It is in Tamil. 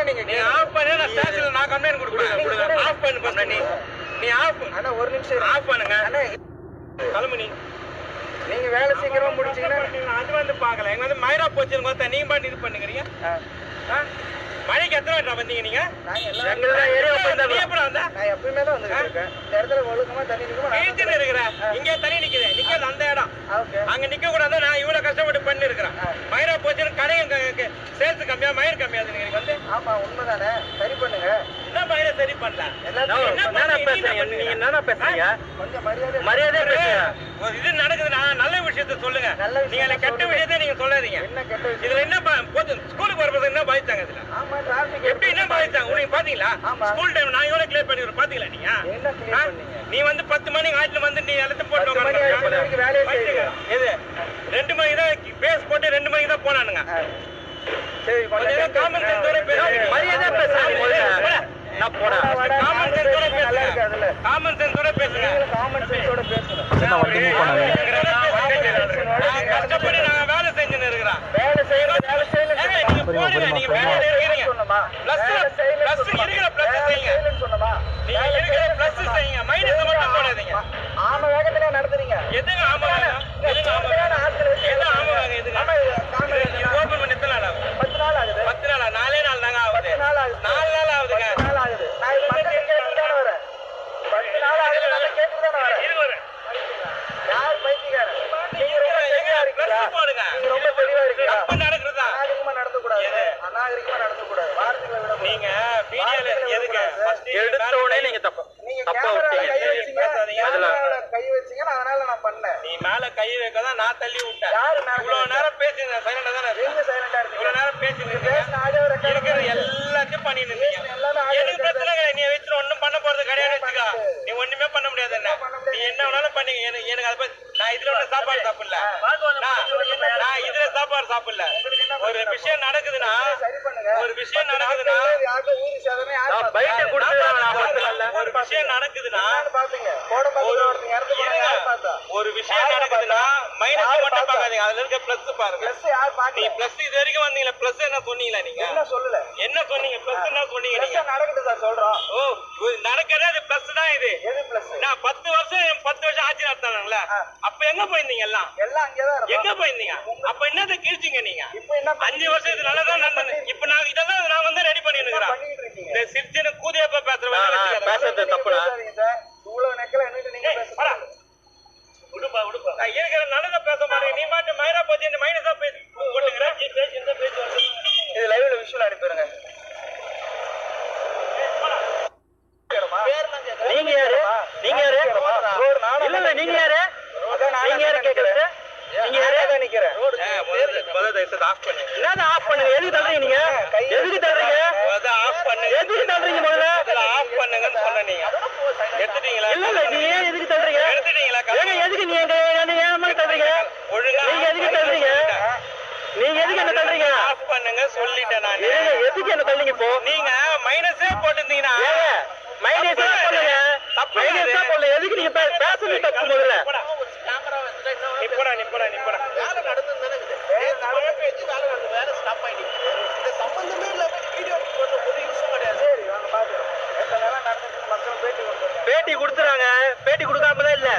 நீங்க ஆஃப் பண்ணி நான் ஸ்டேஷன்ல நான் கம்ப்ளைண்ட் கொடுப்பேன். ஆஃப் பண்ணு பண்ண நீ ஆஃப். அண்ணா ஒரு நிமிஷம் ஆஃப் பண்ணுங்க. அண்ணா கிளம்பு நீங்க வேலை சீக்கிரமா முடிச்சீங்கன்னா அது வந்து பாக்கல. எங்க வந்து மயிரா போச்சுன்னு பார்த்தா நீங்க பாட்டு இது பண்ணுங்க. மழைக்கு எத்தனை வாட்டி வந்தீங்க நீங்க? எப்பயுமே தான் வந்துருக்கேன். இந்த இடத்துல ஒழுக்கமா தண்ணி நிற்கும் இருக்கிறேன். இங்கே தண்ணி நிக்குது. நிக்கிறது அந்த இடம். அங்க நிக்க கூடாது. நான் இவ்வளவு கஷ்டப்பட்டு பண்ணி இருக்கிறேன். மயிரா போச்சுன்னு கடையும் சேர்த்து கம்மியா மயிர் கம்மியாது. நீங்க வந்து ஆமா உண்மைதானே. சரி பண்ணுங்க. என்ன மயிரை சரி பண்ணல. நீங்க என்ன பேசுறீங்க? கொஞ்சம் மரியாதை பேசுங்க. இது நடக்குதுன்னா நல்ல விஷயத்த சொல்லுங்க. நீங்க கெட்ட விஷயத்தை நீங்க சொல்லாதீங்க. என்ன கெட்ட விஷயம்? இதுல என்ன ஸ்கூலுக்கு வரப்போ என்ன பாதிச்சாங்க? இதுல எப்படி என்ன பாதிச்சாங்க? உனக்கு பாத்தீங்களா? ஸ்கூல் டைம் நான் எவ்வளவு கிளியர் பண்ணிடுறேன் பாத்தீங்களா? நீங்க நீ வந்து 10 மணிக்கு ஆயிரத்துல வந்து நீ எல்லாத்தையும் போட்டு எது 2 மணிக்கு தான் பேஸ் போட்டு 2 மணிக்கு தான் போனானுங்க. சரி கொஞ்சம் காமன் சென்ஸோட பேசுங்க. மரியாதை பேசுங்க. நான் போறேன். காமன் சென்ஸோட பேசுங்க. காமன் சென்ஸோட பேசுங்க. காமன் சென்ஸோட பேசுங்க. நான் வந்து மூவ் பண்ணாதீங்க. கஷ்டப்பட்டு நான் வேலை செஞ்சுன்னு இருக்கிறேன். வேலை செய்யல நீங்க போடுங்க. நீங்க வேலையில இருக்கீங்க சொன்னமா. பிளஸ் இருக்கிற பிளஸ் செய்யுங்க சொன்னமா. நீங்க இருக்கிற பிளஸ் செய்யுங்க. மைனஸ் மட்டும் போடாதீங்க. ஆமா வேகத்துல நடந்துறீங்க. எதுங்க ஆமா வேகம்? எதுங்க ஆமா வேகம்? எது ஆமா வேகம்? எதுங்க? இது ஓபன் பண்ணி எத்தனை நாள் ஆகுது? 10 நாள் ஆகுது. 10 நாளா? 4 நாள் தாங்க ஆகுது. 10 நாள் ஆகுது. 4 நாள் ஆகுதுங்க. 10 நாள் ஆகுது. நான் இது மட்டும் கேட்டு தான வரேன். 10 நாள் ஆகுது. நான் கேட்டு தான வரேன். இது வரேன். யார் பைத்தியக்காரன்? நீங்க ரொம்ப தெளிவா இருக்கீங்க. போடுங்க. நீங்க ரொம்ப தெளிவா இருக்கீங்க. தப்பு நடக்குறதா? அநாகரிகமா நடந்து கூடாது. அநாகரிகமா நடந்து கூடாது. வார்த்தைகளை விட நீங்க வீடியோல எதுக்கு எடுத்த உடனே நீங்க தப்பு கை வச்சீங்க. அதுல கை வச்சீங்க. அதனால நான் பண்ணேன். நீ மேல கை வைக்கதான் நான் தள்ளி விட்டேன். யாரு மேல? இவ்வளவு நேரம் பேசினீங்க. சைலண்டா தானே நீங்க சைலண்டா இருக்கீங்க. இவ்வளவு நேரம் பேசினீங்க. பேசின ஆடியோ ரெக்கார்ட் இருக்கிறது எல்லாத்தையும் பண்ணிட்டு இருக்கீங்க. எனக்கு பிரச்சனை கிடையாது. நீ வச்சு ஒண்ணும் பண்ண போறது கிடையாது. வச்சுக்கா நீ ஒண்ணுமே பண்ண முடியாது. என்ன நீ என்ன வேணாலும் பண்ணீங்க. எனக்கு அதை நான் இதுல ஒண்ணு சாப்பாடு சாப்பிடல. நான் இதுல சாப்பாடு சாப்பிடல. ஒரு விஷயம் நடக்குதுன்னா ஒரு விஷயம் நடக்குதுன்னா பைட்டை கொடுத்து ஒரு விஷயம் நடக்குதுன்னா ஒரு விஷயம் நடக்குதுன்னா மைனஸ் மட்டும் பாக்காதீங்க. அதுல இருக்க பிளஸ் பாருங்க. நீ பிளஸ் இது வரைக்கும் வந்தீங்களா? பிளஸ் என்ன சொன்னீங்களா? நீங்க என்ன சொல்லல. என்ன சொன்னீங்க? பிளஸ் என்ன சொன்னீங்க? நீங்க நடக்குது சார் சொல்றோம். ஓ நடக்கிறது அது பிளஸ் தான். இது எது பிளஸ்? நான் 10 வருஷம் ஆட்சி நடத்தானுங்கள. அப்ப எங்க போயிருந்தீங்க? எல்லாம் அங்கேதான் எங்க போயிருந்தீங்க? அப்ப என்னதை கிழிச்சிங்க நீங்க? இப்ப என்ன 5 வருஷம் இது நல்லதான் நடந்தது. இப்ப நான் இதெல்லாம் நான் வந்து ரெடி பண்ணிட்டு இருக்கிறேன். இந்த சிரிச்சன கூதியப்ப பேசுறது தப்புடா. இவ்வளவு நெக்கல என்னட்டு நீங்க பேசுறீங்க? உடுப்பா நான் இருக்கிற நல்லத பேச மாட்டேன். நீ மாட்டு மயிரா போச்சு இந்த மைனஸா பேசி ஓட்டுங்கற. நீ பேசி இந்த பேசி வந்து இது லைவ்ல விஷுவல் அனுப்பிடுங்க. நீங்க யாரு? நீங்க யாரு? இல்ல நீங்க யாரு? நீங்க யாரு கேக்குறது? நீங்க யாரே நிக்கிறேன். முதல்ல ஆஃப் பண்ணுங்க. என்னது ஆஃப் பண்ணுங்க? எதுக்கு தள்ளுறீங்க நீங்க? எதுக்கு தள்ளுறீங்க? முதல்ல ஆஃப் பண்ணுங்க. எதுக்கு தள்ளுறீங்க? முதல்ல ஆஃப் பண்ணுங்கன்னு சொன்ன நீங்க எடுத்துட்டீங்களா? இல்ல நீ ஏன் எதுக்கு தள்ளுறீங்க? எடுத்துட்டீங்களா? ஏங்க எதுக்கு நீங்க ஏன் மாதிரி தள்ளுறீங்க? ஒழுங்கா நீங்க எதுக்கு தள்ளுறீங்க? நீங்க எதுக்கு என்ன தள்ளுறீங்க? ஆஃப் பண்ணுங்க சொல்லிட்டேன் நான். எதுக்கு என்ன தள்ளுறீங்க? இப்போ நீங்க மைனஸே போட்டுட்டீங்கன்னா மைனஸே பண்ணுங்க. தப்பு மைனஸே போடல. எதுக்கு நீங்க பேசுறது தப்பு? முதல்ல நிப்படா வேலை நடந்துதானே இருக்குது. வேலை பேச்சு வேலை நடந்து வேற ஸ்டாப் ஆயிடுச்சு. இந்த சம்பந்தமே இல்லாம வீடியோ போடுற ஒரு யூஸும் கிடையாது. சரி வாங்க பாத்துறோம். எத்தனை நாளா நடந்துச்சு மக்கள் பேட்டி கொடுத்துறாங்க. பேட்டி கொடுக்காம தான் இல்ல